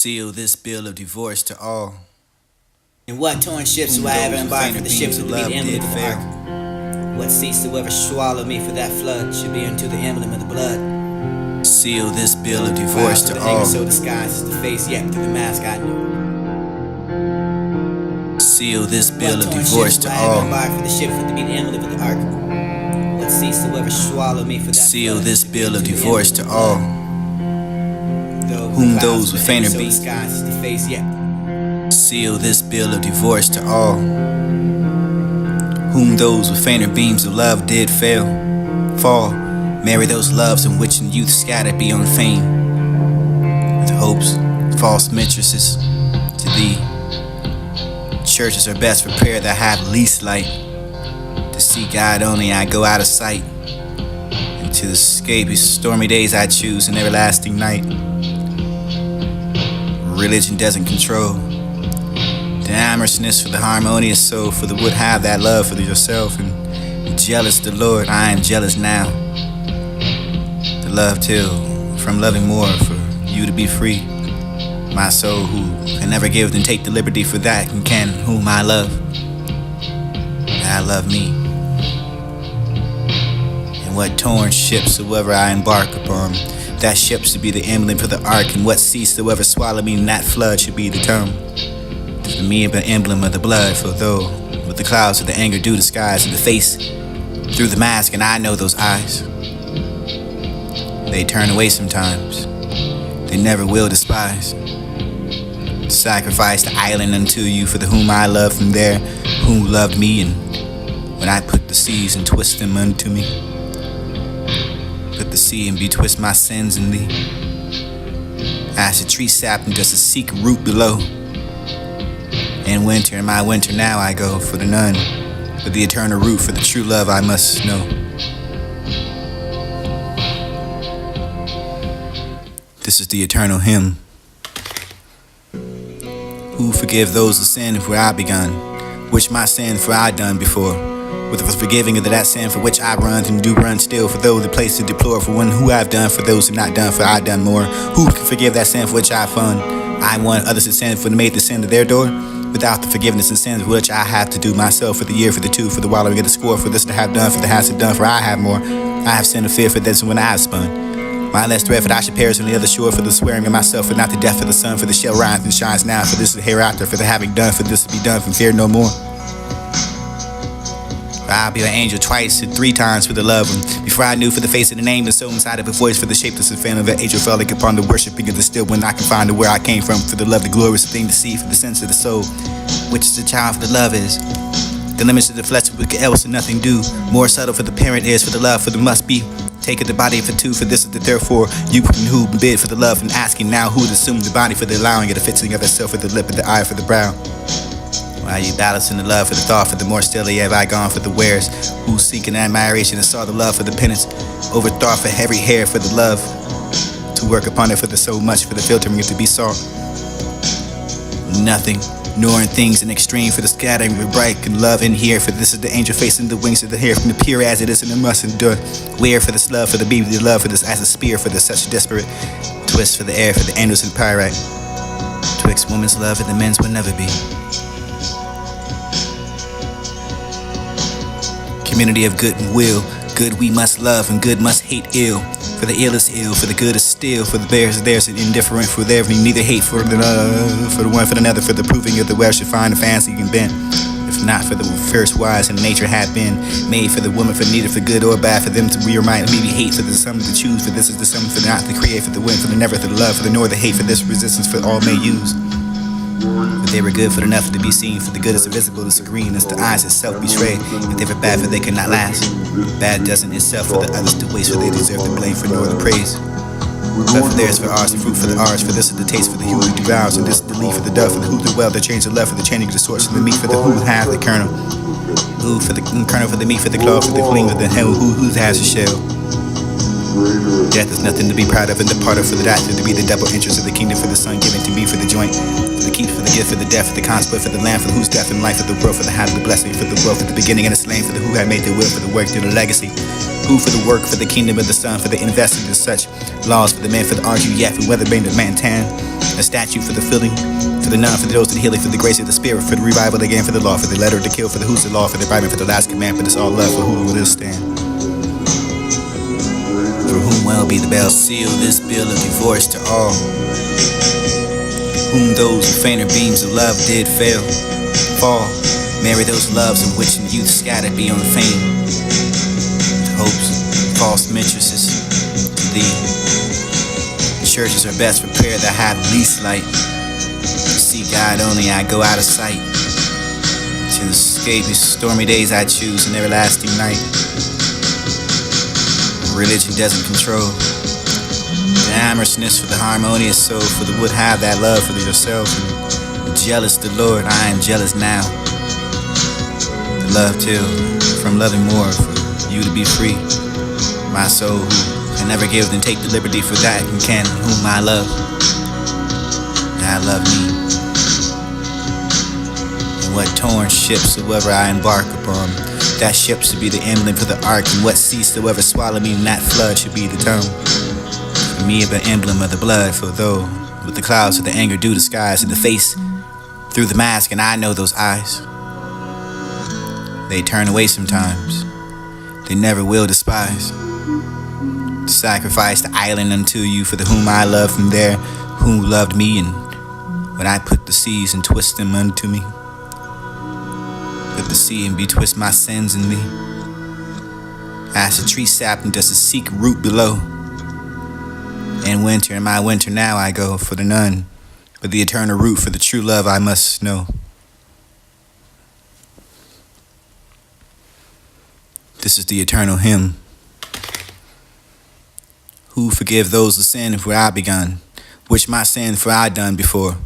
Seal this bill of divorce to all. And what torn ships will I ever embark for the ships of the emblem of the ark? What cease to ever swallow me for that flood should be unto the emblem of the blood. Seal this bill of divorce to all. So disguised as the face, yet through the mask I know. Seal this bill of divorce to all. For the ships with the emblem of the ark. What cease to ever swallow me for that Seal this bill of divorce to all. Whom those with fainter beams. Seal this bill of divorce to all. Whom those with fainter beams of love did fall. Marry those loves in which in youth scattered beyond fame, with hopes, false mistresses to thee. Churches are best prepared that have least light. To see God only I go out of sight, and to escape these stormy days I choose an everlasting night. Religion doesn't control the amorousness for the harmonious soul, for the would have that love for yourself, and jealous the Lord, I am jealous now. The love till from loving more for you to be free. My soul who can never give and take the liberty for that and can whom I love. I love me. And what torn ships soever I embark upon, that ship should be the emblem for the ark, and what cease to ever swallow me in that flood should be the tongue. For me an emblem of the blood, for though with the clouds of the anger do disguise in the face through the mask, and I know those eyes. They turn away sometimes, they never will despise. Sacrifice the island unto you for the whom I love from there, who loved me, and when I put the seas and twist them unto me. Put the sea and betwist my sins in thee. As a tree sapped and just a seek root below. In winter, in my winter now I go for the none, for the eternal root, for the true love I must know. This is the eternal hymn. Who forgive those who sin where I begun, which my sin for I done before. With the forgiving of that sin for which I run and do run still, for those the place to deplore, for one who I've done, for those who not done, for I done more. Who can forgive that sin for which I fun? I want others to sin for made the sin to their door, without the forgiveness and sins which I have to do myself, for the year, for the two, for the while I get a score, for this to have done, for the has to done, for I have more. I have sin of fear for this when I have spun. My less threat for that I should perish on the other shore, for the swearing of myself, for not the death of the sun, for the shell rises and shines now, for this is hereafter, for the having done, for this to be done, from fear no more. I'll be an angel twice and 3 times for the love, and before I knew for the face of the name, and so inside of a voice for the shapeless and fan of an angel fell like upon the worshiping of the still when I can find where I came from, for the love, the glorious thing to see, for the sense of the soul, which is the child for the love is. The limits of the flesh we could else and nothing do. More subtle for the parent is, for the love, for the must be. Take of the body for 2, for this is the therefore. You who bid for the love and asking now who to assume the body for the allowing of the fixing of itself for the lip and the eye for the brow. While you balancing the love for the thought, for the more steadily have I gone for the wares, who seeking admiration and saw the love for the penance, overthought for every hair for the love, to work upon it for the so much for the filtering to be sought. Nothing, nor in things in extreme for the scattering of bright and love in here, for this is the angel facing the wings of the hair from the pure as it is and it must endure. Where for this love, for the baby, the love for this as a spear, for the such desperate twist for the air, for the angels and pyrite. Twixt woman's love and the men's will never be. Community of good and will, good we must love and good must hate ill. For the ill is ill, for the good is still, for the bears is theirs and indifferent, for there we neither hate for the one for another, for the proving of the well should find a fancy and bent. If not for the first wise and nature had been made for the woman, for neither for good or bad, for them to we remind maybe hate for the sum to choose, for this is the sum for not to create, for the win, for the never, for the love, for the nor the hate, for this resistance for all may use. If they were good for enough to be seen, for the good is invisible, it's green, as the eyes itself betray. If they were bad, for they cannot last. Bad doesn't itself for the others to waste, for they deserve the blame for nor the praise. But for theirs, for ours, the fruit for the ours, for this is the taste for the who devours, and this is the leaf for the dove, for the who the well, the change the love, for the changing the source, and the meat for the who has the kernel. Who for the kernel, for the meat, for the claw, for the clean, for the hell, who has a shell. Death is nothing to be proud of and departed for the doctor to be the double interest of the kingdom for the son given to me for the joint, for the keep, for the gift, for the death, for the consport, for the land, for the whose death and life, for the world, for the hand of the blessing, for the wealth, for the beginning and the slain, for the who had made the will, for the work, to the legacy, who for the work, for the kingdom of the son, for the invested in such laws, for the man, for the argue, yet, for whether being the man tan, A statute for the filling, for the none, for those that healing, for the grace of the spirit, for the revival again, for the law, for the letter to kill, for the who's the law, for the Bible, for the last command, but it's all love, for who will this stand? For whom well be the bell, seal this bill of divorce to all, whom those fainter beams of love did fail, fall, marry those loves in which in youth scattered beyond fame, hopes, false mistresses, thee. Churches are best prepared that have least light. To see God only, I go out of sight. To escape these stormy days, I choose an everlasting night. Religion doesn't control the amorousness for the harmonious soul, for the would have that love for yourself. And jealous the Lord, I am jealous now. The love till, from loving more, for you to be free. My soul who can never give and take the liberty for that and can whom I love. I love me. And what torn ships soever I embark upon, that ship should be the emblem for the ark, and what sea soever swallow me in that flood should be the tongue. For me the emblem of the blood, for though with the clouds of the anger do disguise in the face through the mask, and I know those eyes. They turn away sometimes, they never will despise. To sacrifice the island unto you, for the whom I love from there, who loved me, and when I put the seas and twist them unto me, let the sea and betwist my sins in thee. As the tree sapped and does the seek root below. In winter, in my winter now I go, for the none, but the eternal root, for the true love I must know. This is the eternal hymn. Who forgive those the sin where I begun, which my sin for I done before,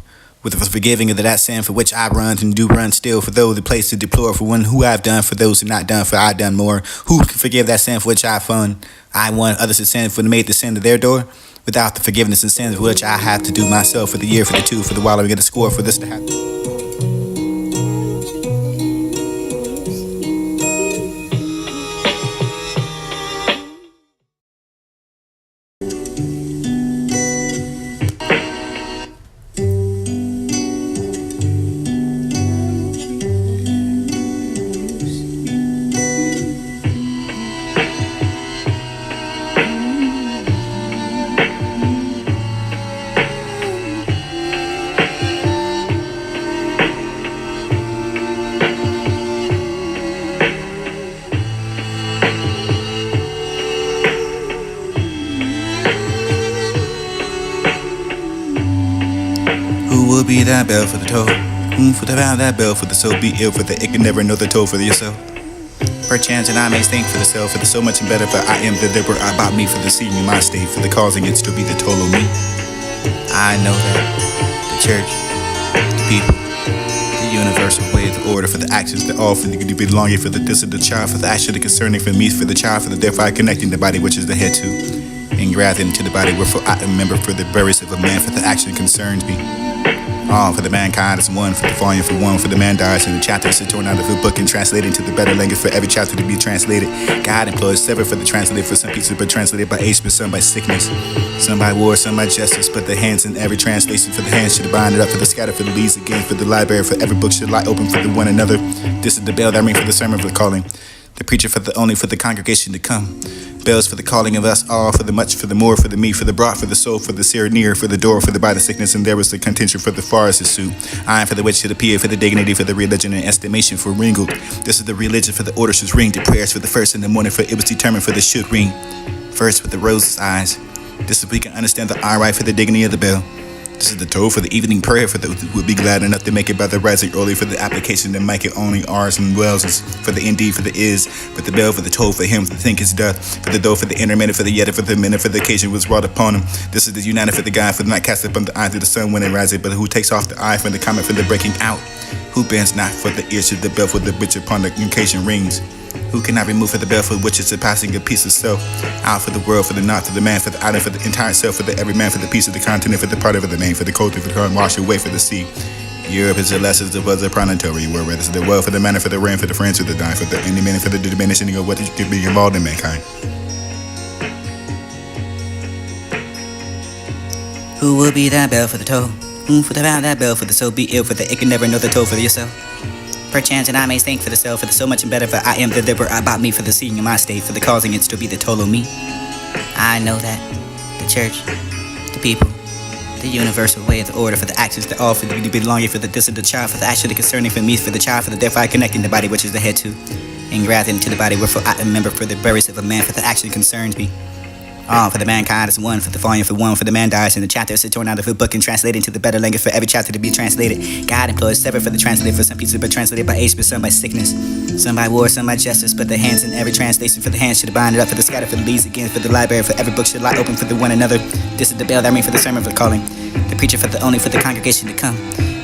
with the forgiving of that sin for which I run and do run still, for those the place to deplore, for one who I've done, for those who not done, for I done more. Who can forgive that sin for which I fun? I want others to sin for made the sin to their door, without the forgiveness and sins for which I have to do myself, for the year, for the two, for the while I get a score, for this to happen. Will be that bell for the toll, for the vow that bell for the soul, be ill for the it can never know the toll for yourself. Perchance and I may think for the self, for the so much and better, for I am the deliverer about me, for the seeing in my state, for the causing it to be the toll of me. I know that the church, the people, the universal way, the order, for the actions, the all, for the belonging, for the this of the child, for the action, the concerning, for me, for the child, for the therefore connecting the body which is the head to, and grafted into the body, wherefore I remember for the burials of a man, for the action concerns me. All for the mankind is one, for the volume for one, for the man dies, and the chapter is torn out of the book and translated into the better language for every chapter to be translated. God employs several for the translated for some pieces, but translated by age, but some by sickness, some by war, some by justice, but the hands in every translation for the hands should bind it up, for the scatter, for the leaves again, for the library, for every book should lie open for the one another. This is the bell that ring for the sermon for the calling, the preacher for the only, for the congregation to come. Bells for the calling of us all, for the much, for the more, for the me, for the brought, for the soul, for the seer near, for the door, for the by the sickness, and there was the contention for the forest suit. Iron for the witch to the peer, for the dignity, for the religion and estimation for ringled. This is the religion for the order should ring, the prayers for the first in the morning, for it was determined for the should ring. First with the rose's eyes. This is we can understand the eye right for the dignity of the bell. This is the toll for the evening prayer for those who would be glad enough to make it by the rising early, for the application to make it only ours and wells is for the indeed for the is, but the bell for the toll for him to think is doth, for the dough for the intermittent, for the yet for the minute, for the occasion was wrought upon him. This is the united for the guy, for the not cast upon the eye to the sun when it rises, but who takes off the eye from the comment for the breaking out, who bends not for the ears to the bell for the which upon the occasion rings. Who cannot remove for the bell for which is surpassing a piece of self, out for the world, for the not, for the man, for the item, for the entire self, for the every man, for the piece of the continent, for the part of the main, for the culture, for the current wash away for the sea. Europe is the less as the was a promontory, whereas it's the well for the manner, for the rain, for the friends, for the dying, for the any minute, for the diminishing of what is to be involved in mankind. Who will be that bell for the toll? Who for the bound that bell for the soul be ill for the it can never know the toll for yourself. Perchance and I may think for the self, for the so much and better, for I am the deliverer about me, for the seeing in my state, for the causing it to be the toll of me. I know that the church, the people, the universal way of the order, for the actions, the all, for the belonging, for the this of the child, for the actually concerning for me, for the child, for the therefore I connecting the body which is the head to, and grafting into the body wherefore I remember for the burials of a man, for the action concerns me. All for the mankind is one, for the volume for one, for the man dies in the chapter is torn out of a book and translated into the better language for every chapter to be translated. God employs separate for the translated for some pieces, but translated by age, but some by sickness, some by war, some by justice. But the hands in every translation for the hands should bind it up, for the scatter for the leaves again, for the library for every book should lie open for the one another. This is the bell that ring for the sermon for the calling, the preacher for the only for the congregation to come.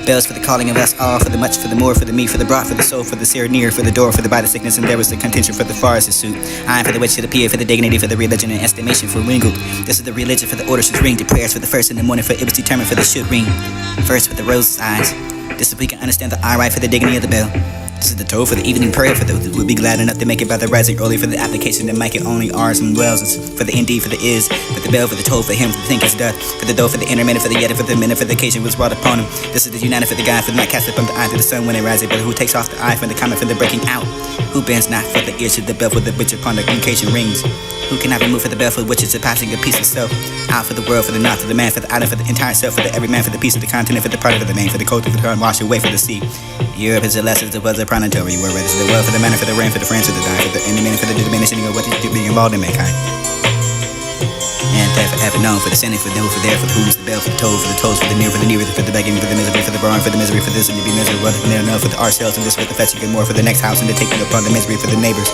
Bells for the calling of us all, for the much, for the more, for the me, for the broad, for the soul, for the seer near, for the door, for the by the sickness, and there was the contention for the forest suit. I am for the witch to the peer, for the dignity, for the religion and estimation for ringled. This is the religion for the order should ring, the prayers for the first in the morning, for it was determined for the should ring. First with the rose eyes. This is we can understand the I right for the dignity of the bell. This is the toll for the evening prayer for those who would be glad enough to make it by the rising early, for the application that make it only ours and wells. It's for the indeed, for the is, for the bell, for the toll, for him, for the think is doth, for the dough, for the intermittent, for the yet, for the minute, for the occasion was brought upon him. This is the united for the guy, for the night cast upon the eye to the sun when it rises, but who takes off the eye from the comment for the breaking out? Who bends not for the ear to the bell for the which upon the communication rings? Who cannot remove for the bell for which is a passing a piece of self? Out for the world, for the not, for the man, for the island, for the entire self, for the every man, for the piece of the continent, for the part of the main, for the culture, for the current wash away for the sea. Europe is the lessons, it was a promontory, where it is the world for the manner, for the rain, for the friends, for the die, for the enemy, for the diminishing of what is being involved in mankind. And that forever known, for the sinning, for the for there, for the who's the bell, for the toll, for the tolls, for the near, for the begging, for the misery, for the borrowing, for the misery, for this and to be miserable, for the enough, for the ourselves, and this for the fetching and more, for the next house, and the taking upon the misery, for the neighbors.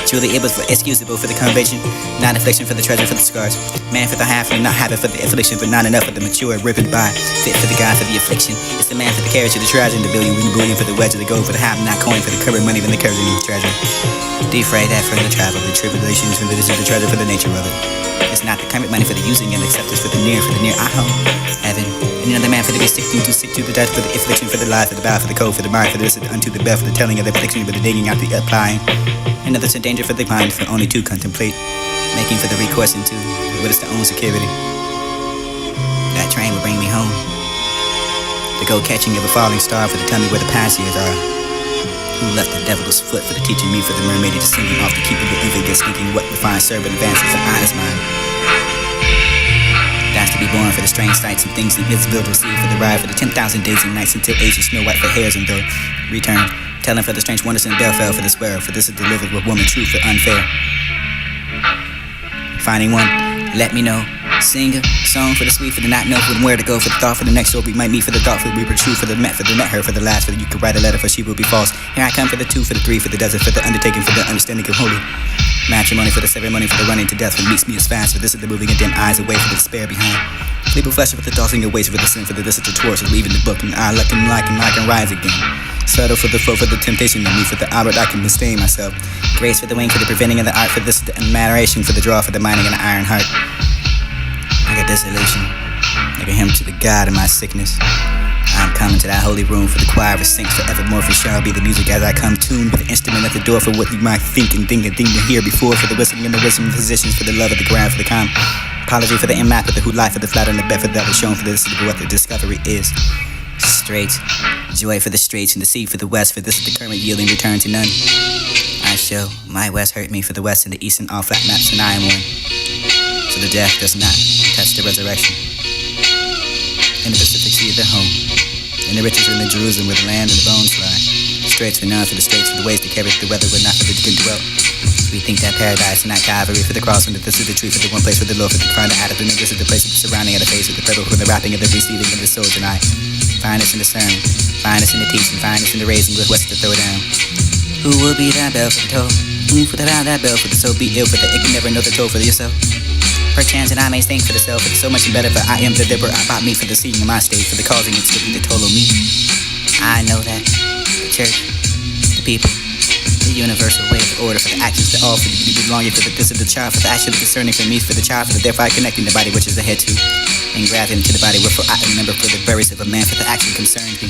Truly able for excusable, for the conviction, not affliction, for the treasure, for the scars. Man for the half, and not habit, for the affliction, but not enough for the mature, ripping by. Fit for the God, for the affliction. It's the man for the carriage of the treasure, and the billion, for the wedge of the gold, for the half, not coin, for the current money, for the courage of the treasure. Defray that for the travel, the tribulations, for the this is the treasure, for the nature of it. It's not the current money for the using and acceptance for the near I home, heaven. And another man for the be sick to the death, for the affliction, for the life, for the bow, for the cold, for the mind, for the this unto the bell, for the telling of the affliction, for the digging out the applying. Another to danger for the mind, for only to contemplate, making for the recourse into what is the own security. That train will bring me home. The go catching of a falling star, for the tell me where the passengers are. Who left the devil's foot for the teaching me, for the mermaid just singing off the keeping the infant gets thinking what refined servant advances an honest mind. That's to be born for the strange sights and things invisible to see, for the ride for the 10,000 days and nights until age of snow white for hairs and though return. Telling for the strange wonders and bell fell for the swear, for this is delivered with woman true for unfair. Finding one, let me know. Sing a song for the sweet, for the not know when where to go, for the thought for the next soul we might meet, for the thought for we were true, for the met her, for the last, for the you could write a letter, for she will be false. Here I come for the two, for the three, for the dozen, for the undertaking, for the understanding of holy. Matrimony for the ceremony, for the running to death, for meets me as fast, for this is the moving of dim eyes away, for the despair behind. Sleep of flesh, for the tossing away, for the sin, for the this is the torch, for leaving the book, and I like and rise again. Settle for the foe, for the temptation of me, for the outward I can sustain myself. Grace for the wing, for the preventing of the art, for this the admiration, for the draw, for the mining and the iron heart. I got desolation, like a hymn to the God of my sickness. I'm coming to that holy room, for the choir of saints forevermore, for shall be the music as I come tuned with the instrument at the door, for what you might think and think to hear before, for the wisdom and the wisdom of physicians, for the love of the ground, for the calm. Apology for the impact of the who life, for the flat on the bed, for that was shown, for this is what the discovery is. Straight, joy for the straits and the sea for the west, for this is the current yielding return to none. I show my west hurt me for the west and the east and all flat maps, and I am one. So the death does not touch the resurrection. In the Pacific Sea of the home, in the riches in the Jerusalem where the land and the bones lie. Straits for none, for the straits, for the ways to carry the weather, but not for the can dwell. We think that paradise and not Calvary, for the cross and that this is the truth, for the one place for the Lord, for the find the attitude, and this is the place of the surrounding of the face of the purple, for the wrapping of the receiving of the soul tonight. Find us in the sermon, find us in the teaching, find us in the raising with what's to throw down. Who will be that bell for the toll? Who for the bound that bell for the soul be ill, for the it can never know the toll for yourself. Perchance and I may think for the self, for the so much and better, for I am the deliverer about me, for the seeing in my state, for the causing it to be the toll of me. I know that the church, the people, the universal way of the order, for the actions, the all, for the belonging, for the this of the child, for the actually concerning for me, for the child, for the therefore I connecting the body which is the head to, and grafting into the body wherefore I remember for the burials of a man, for the action concerns me.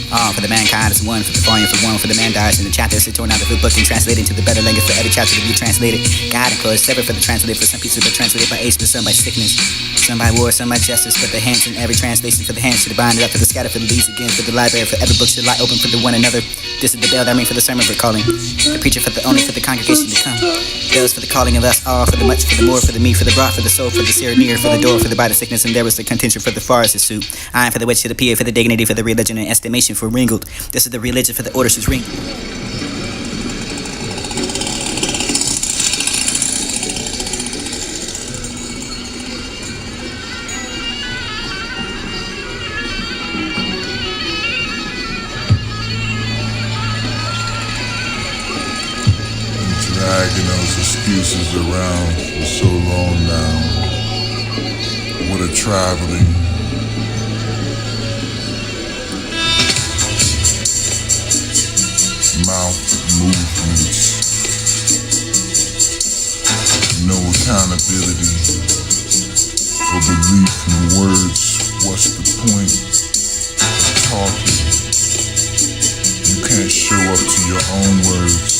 All for the mankind is one, for the volume for one, for the man dies in the chapter is torn out of the book and translated into the better language for every chapter to be translated. God employs separate for the translated, for some pieces but translated by age, but some by sickness, Some by war, some by justice, but the hands in every translation for the hands should bind it up for the scatter for the leaves again for the library for every book should lie open for the one another. This is the bell that ring for the sermon we're calling. The preacher for the only for the congregation to come. Bells for the calling of us all, for the much, for the more, for the me, for the brought, for the soul, for the seer near, for the door, for the by the sickness, and there was the contention for the forest suit. I am for the witch to the PA, for the dignity, for the religion and estimation for ringled. This is the religion for the orders who's ring. Dragging those excuses around for so long now. What a traveling. Mouth movements. No accountability or belief in words. What's the point of talking? You can't show up to your own words.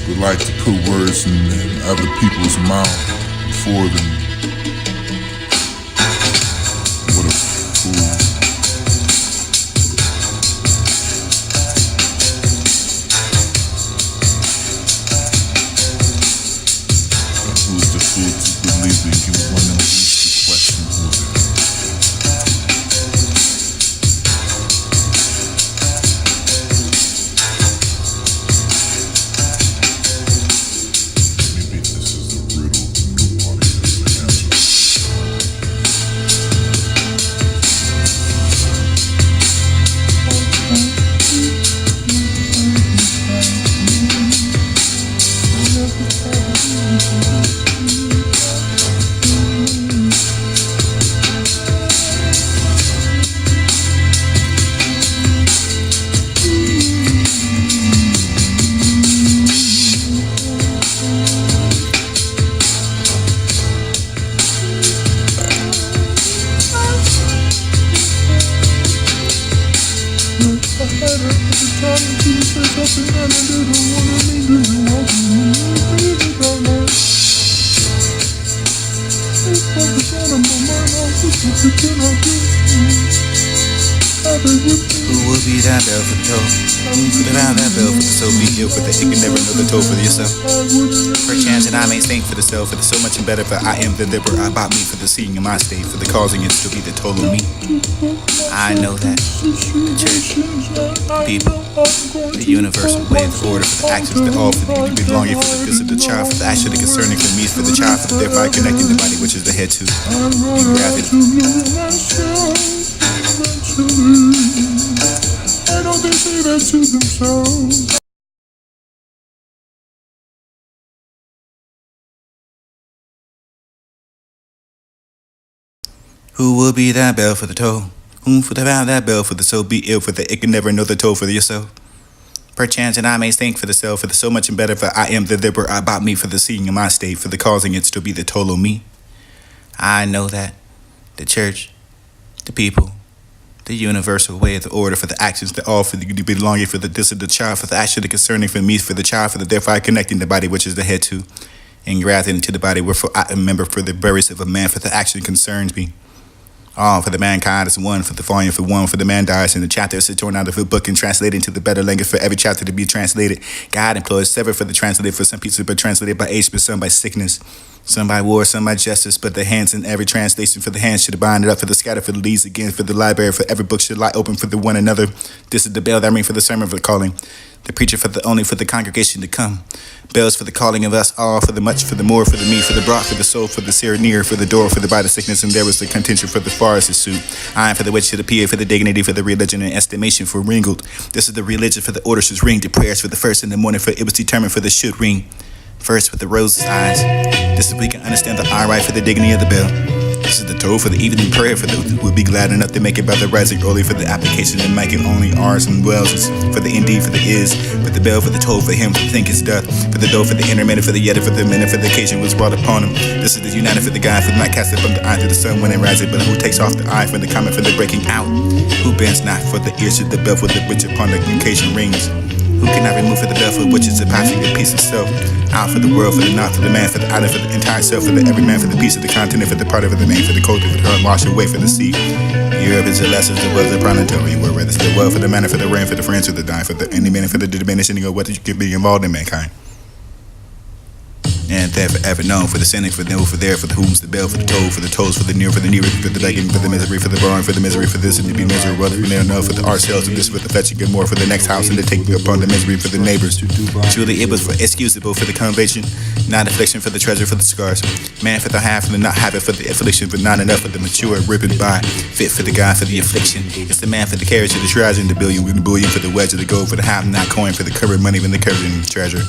Would like to put words in other people's mouth for them. What a fool. But who's the fool to believe that you want to ask the question who they are? Who will be that bell for the toll? Who put around that bell for the soul be ill for the it can never know the toll for yourself? Perchance and I may think for the self, for the so much and better, for I am the liver, I bought me for the seeing in my state, for the causing it to be the toll of me. I know that the church, people, the universal way, the order for the actions, the all for the belonging for the goods of the child, for the action, the concerning for me, for the child, for the thereby connecting the body, which is the head to, and gravity. Why don't they say that to themselves? Who will be that bell for the toll? Whom for the round that bell for the soul be ill for the it can never know the toll for yourself? Perchance and I may think for the self, for the so much and better, for I am the liver, I bought me for the seeing in my state, for the causing it to be the toll of me. I know that the church, the people, the universal way, the order for the actions, the all for the belonging for the this of the child, for the action, the concerning for me, for the child, for the thereby connecting the body, which is the head to, and grafted into the body, wherefore I am member for the burials of a man, for the action concerns me. All for the mankind is one, for the volume for one, for the man dies, and the chapter is torn out of the book and translated into the better language for every chapter to be translated. God employs several for the translated, for some pieces, but translated by age, but some by sickness. Some by war, some by justice, but the hands in every translation for the hands should bind it up, for the scatter for the leaves again, for the library, for every book should lie open for the one another. This is the bell that ring for the sermon for calling. The preacher for the only, for the congregation to come. Bells for the calling of us all, for the much, for the more, for the me, for the brought, for the soul, for the seer near, for the door, for the by the sickness, and there was the contention for the forest suit. I am for the witch to the PA, for the dignity, for the religion and estimation for ringled. This is the religion for the orders whose ring, the prayers for the first in the morning, for it was determined for the should ring. First with the rose's eyes. This is we can understand the I right for the dignity of the bell. This is the toll for the evening prayer for those who would be glad enough to make it by the rising early for the application and making only ours and wells. It's for the indeed for the is, but the bell for the toll for him to think is doth, for the dough for the intermittent for the yet for the minute for the occasion was brought upon him. This is the united for the guy for the night casted from the eye to the sun when it rises, but who takes off the eye from the comment for the breaking out? Who bends not for the ears to the bell for the which upon the occasion rings? Who cannot remove for the bell, for which is a passing a piece of self. Out for the world, for the not, for the man, for the island, for the entire self, for the every man, for the piece of the continent, for the part of the name, for the culture, for the heart, wash away for the sea. Europe is the lessons, the world, the promontory, where whether it's the world, for the manner, for the rain, for the friends, for the dying, for the any minute, for the diminishing of what you can be involved in mankind. And there forever known for the sinning, for the for there, for the whom's the bell, for the toll, for the tolls, for the near, for the near, for the begging, for the misery, for the borrowing, for the misery, for this and to be miserable, for the no, for the ourselves and this, for the fetching and more, for the next house and the taking upon the misery, for the neighbors. Truly it was for excusable, for the conviction, not affliction, for the treasure, for the scars. Man for the half, for the not habit, for the affliction, but not enough for the mature, ripping by, fit for the guy, for the affliction. It's the man for the carriage of the treasure, and the billion, with the bullion, for the wedge of the gold, for the half, not coin, for the current money, when the current treasure.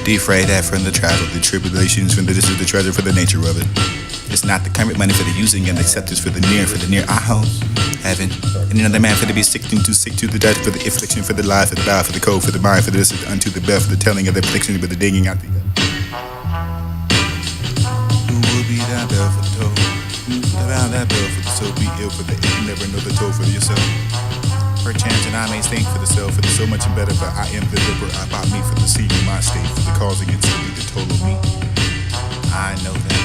Defray that from the travel, the tribulations, from the this is the treasure for the nature of it. It's not the current money for the using and acceptance for the near aho, heaven. And another man for the be sick to the death, for the affliction, for the life, for the bow, for the cold, for the mind, for the this unto the bell, for the telling of the affliction, for the digging out the. Who will be that bell for the toll? Who will bow that bell for the soul be ill, for the you never know the toll for yourself. Perchance and I may think for the self, for the so much and better, but I am the deliverer about me for the seed in my state, for the causing it to be the total me. I know that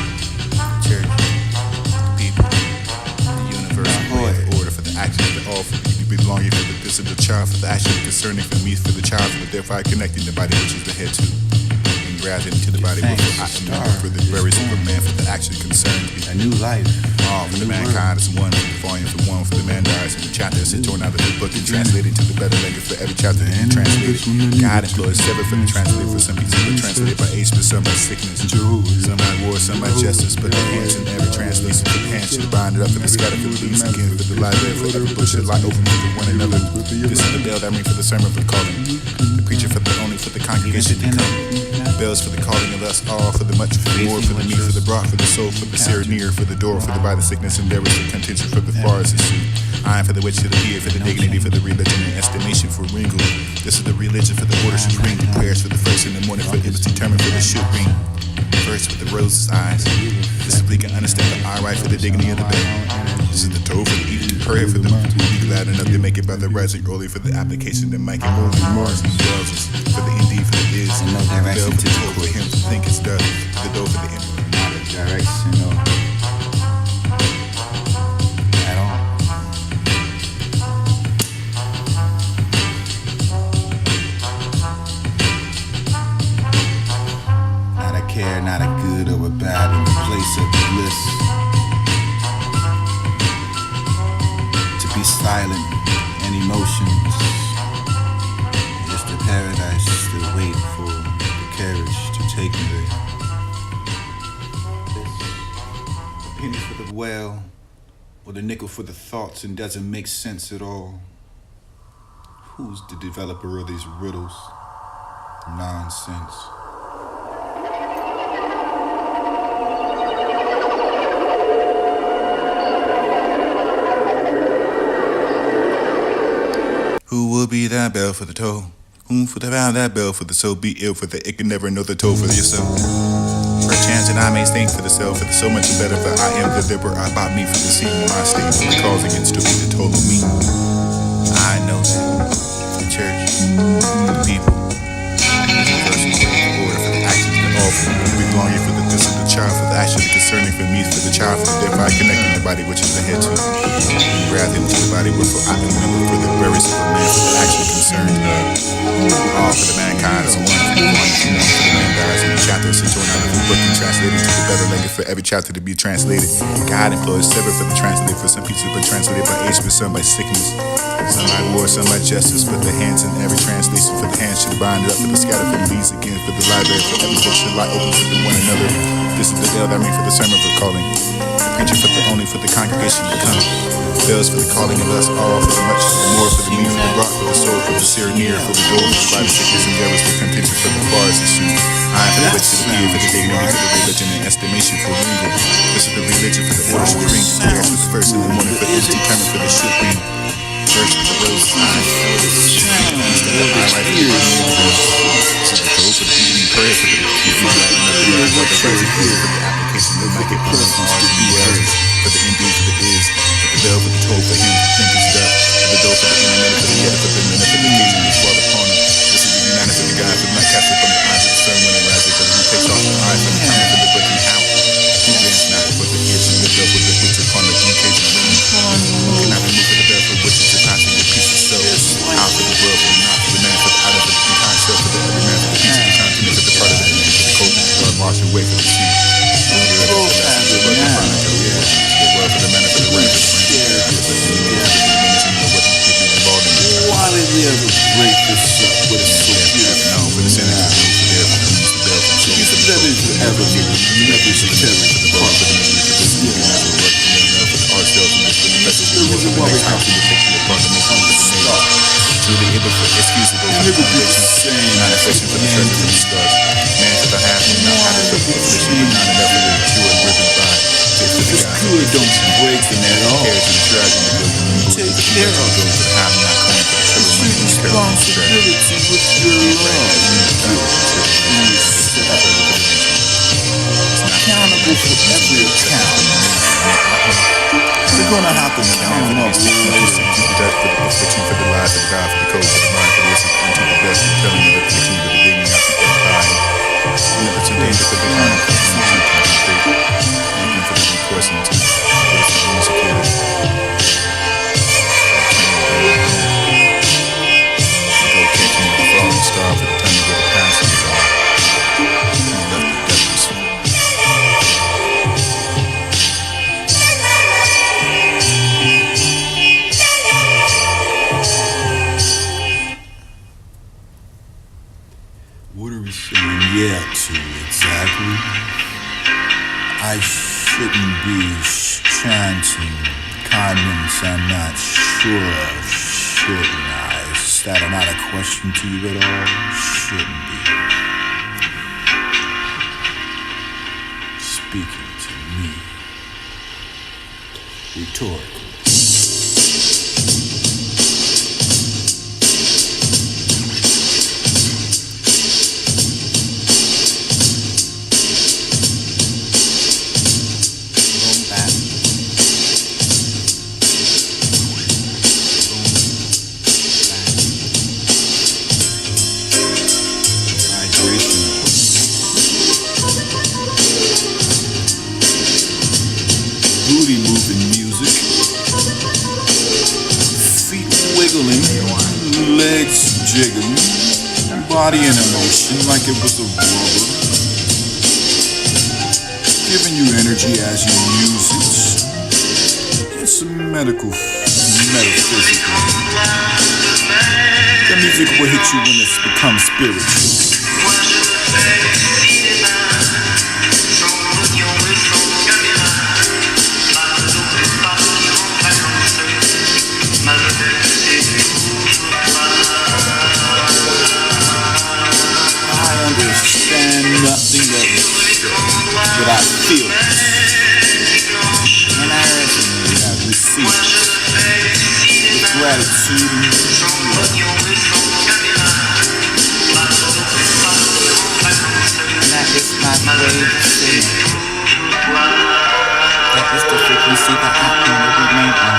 the church, the people, the universe, the order, for the action of the all, for the belonging, for the this of the child, for the action concerning for me, for the child, for the therefore I connecting the body which is the head to, and gravity into the body, which I am for the very super man, for the action concerned. A new life. All for the mankind is one, for the volume for one, for the man dies, and the chapter is torn out of the book and translated to the better language for every chapter and translated. God employs several for the translated for some people, but translated by age, but some by sickness, some by war, some by justice, but the hands in every translation for the hands should bind it up for the scatter for the leaves again, for the library for every book should lie open for one another. This is the bell that ring for the sermon for the calling, the preacher for the only for the congregation to come. Bells for the calling of us all, for the much, for the more, for the meat, for the broth, for the soul, for the seer near, for the door, for the by the sickness, and there was the contention for the forest issue. Iron for the witch, for the beard, for the dignity, for the religion, and estimation for wrinkle. This is the religion for the order should ring. Prayers for the first in the morning, for it was determined for the should ring. First with the rose's eyes. This is bleak and understand the eye right for the dignity of the bed. This is the toe for the eating prayer for them to be glad enough to make it by the rising early for the application that might get more than Mars and Bells for the indeed for the is. And no direction to the for him to think it's done. To the door for the end. Not a direction or at all. Not a care, not a good or a bad in the place of bliss. To be silent and emotions. Just a paradise to wait for the carriage to take me there. A penny for the well, or the nickel for the thoughts, and doesn't make sense at all. Who's the developer of these riddles? Nonsense. Who will be that bell for the toll? Whom for the bow that bell for the soul be ill, for the it can never know the toll for yourself. Perchance and I may think for the self, for the so much better, for I am the deliverer about me for the seed in my state, for the causing it to be the total me. I know that the church, the people, the universe, the order, for the actions that all for the belonging, for the this of the child, for the action concerning for me, for the child, for the therefore I connecting the body which is the head to, and gravity into the body wherefore I remember for the very super man, for the action concerned. All for the mankind is one, for the one, for the man dies, and the chapter is torn out of the book and translated to the better language for every chapter to be translated. God employs several for the translated for some people, but translated by age, but some by sickness, some by war, some by justice, but the hands in every translation for the hands should bind it up for the scatter for the leaves again, for the library for every book should lie open for the one another. This is the bell that ring for the sermon for calling, the preacher for the only for the congregation to come. Bells for the calling of us all, for the much, for the more, for the meat, for the rock, for the soul, for the seer near, for the door, for the body sickness, and there was the contention for the forest issue. Iron for the witch, for the beard, for the dignity, for the religion, and estimation for wrinkle. This is the religion for the order should ring. Prayers for the first in the morning, for it is determined for the should ring. First with the rose eyes, for the understand the eye right for the universe. This is the toe for the eating prayer for the people, for the rising early for the application that might get more than Mars and Bells, for the indeed for the is. The bell for the toll for him to think is done, for the door for the internet, for the yet, for the minute, for the occasion is brought upon him. This is reason why we have to particular part of the start. Truly able for excusable You never be the same. not affection for the treasure of the stars. Man to the half and not having the affliction, but not enough of the pure and riven by. This cooler don't break them at all. Cares and dragon Take care of those that have not come to the trouble money and peril and stress. responsibility with your accountable for every account. We're gonna have to count up. Death for the affliction for the lies of God, for the code for the mind, for the listen into the best, and telling you that the king of the digging out the earth dying. Never too dangerous for the honor, for the truth and the faith. Looking for the recourse into what is the insecurity. Go catching the falling star for the time where the passing is on. And left the deathless. What are we saying yeah to exactly? I shouldn't be chanting comments I'm not sure of, shouldn't I? Is that not a question to you at all? Shouldn't be. Speaking to me. Rhetorical. Booty moving music, feet wiggling, legs jiggling, body in motion like it was a rubber, giving you energy as you use it. It's a metaphysical. The music will hit you when it's become spiritual. Nothing that is said, but I feel it. And I have received it. With gratitude and love. And that is my way to sing. That is the frequency that I can remain on.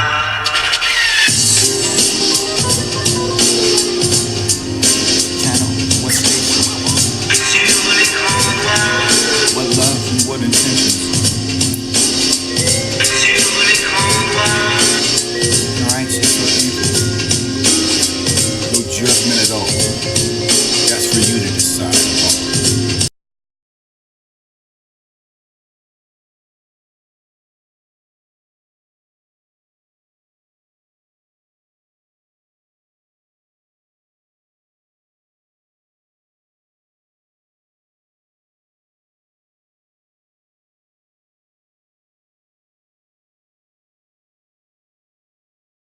What love and what intentions. Righteous or evil. No judgment at all. That's for you to decide.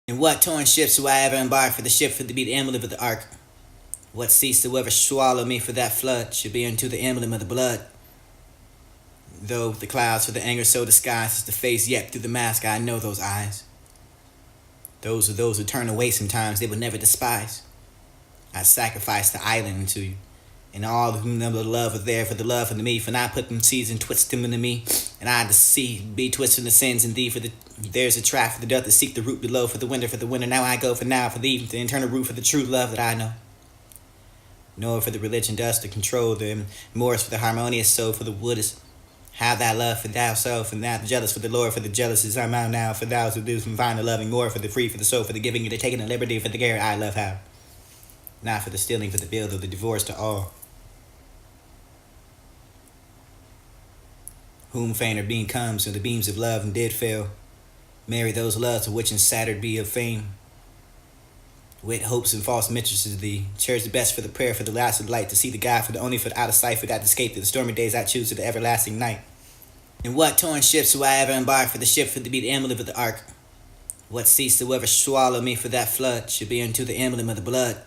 In what torn ships do I ever embark for the ship for to be the emblem of the ark? What cease to ever swallow me for that flood should be unto the emblem of the blood? Though the clouds for the anger so disguised as the face, yet through the mask I know those eyes. Those are those who turn away sometimes they will never despise. I sacrifice the island to you, and all whom the love are there for the love unto me, for I put them seeds and twist them into me, and I the seed be twisting the sins in thee, for there's a trap for the death that seek the root below, for the winter, now I go for now, for thee, the internal root for the true love that I know. Nor for the religion dust to control the remorse for the harmonious soul, for the wood is have that love for thou self, and thou the jealous for the Lord, for the jealous is I'm out now, for thou who do from find the loving more, for the free, for the soul, for the giving, the taking, the liberty, for the care I love how. Not for the stealing, for the build of the divorce to all. Whom fainter being comes when the beams of love and did fail. Marry those loves to which in Saturn be of fame. With hopes and false mistresses of thee. Cherish the best for the prayer, for the last of the light, to see the God, for the only for the out of sight, for that escape to the stormy days I choose to the everlasting night. In what torn ships do I ever embark for the ship for to be the emblem of the ark? What ceased to ever swallow me for that flood should be unto the emblem of the blood.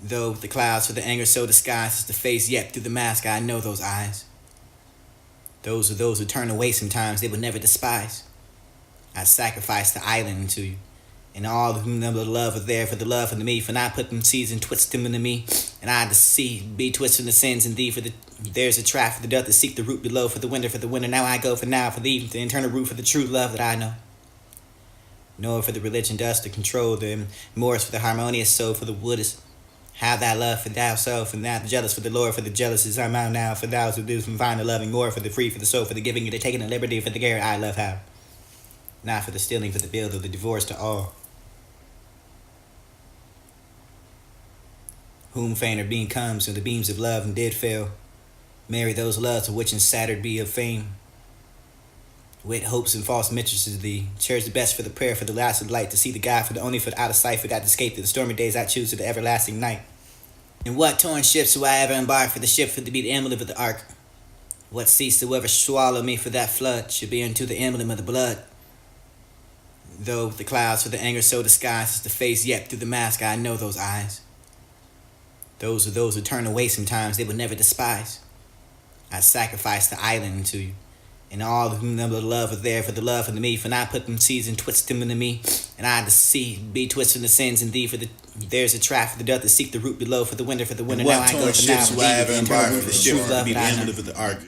Though the clouds for the anger so disguised as the face yet through the mask, I know those eyes. Those are those who turn away sometimes they would never despise. I sacrifice the island into you, and all of whom the love are there for the love of me, for not put them seeds and twist them into me, and I the sea be twisting the sins in thee, for there's a trap for the death to seek the root below, for the winter, now I go for now, for the internal root for the true love that I know. Nor for the religion dust to control them, more for the harmonious soul, for the wood is have thy love for thou self, and thou the jealous for the Lord, for the jealous is I'm out now, for thou who do and find the loving more, for the free, for the soul, for the giving, the taking the liberty, for the care I love how. Not for the stealing, for the build of the divorce to all. Whom fainter being comes, and the beams of love and did fail. Marry those loves of which in Saturn be of fame. With hopes and false mistresses of thee. Cherish the best for the prayer, for the last of light, to see the God, for the only for the out of sight, for God to escape to the stormy days I choose to the everlasting night. In what torn ships do I ever embark, for the ship for to be the emblem of the ark? What ceased to ever swallow me for that flood should be unto the emblem of the blood. Though the clouds for the anger so disguised as the face yet through the mask, I know those eyes. Those are those who turn away sometimes they would never despise. I sacrifice the island into you, and all of whom the love are there for the love of me, for not put them seeds and twist them into me, and I the sea be twisting the sins in thee, for there's a trap for the death to seek the root below, for the winter, now I go for now, for the internal root for the true love that I know. The ark.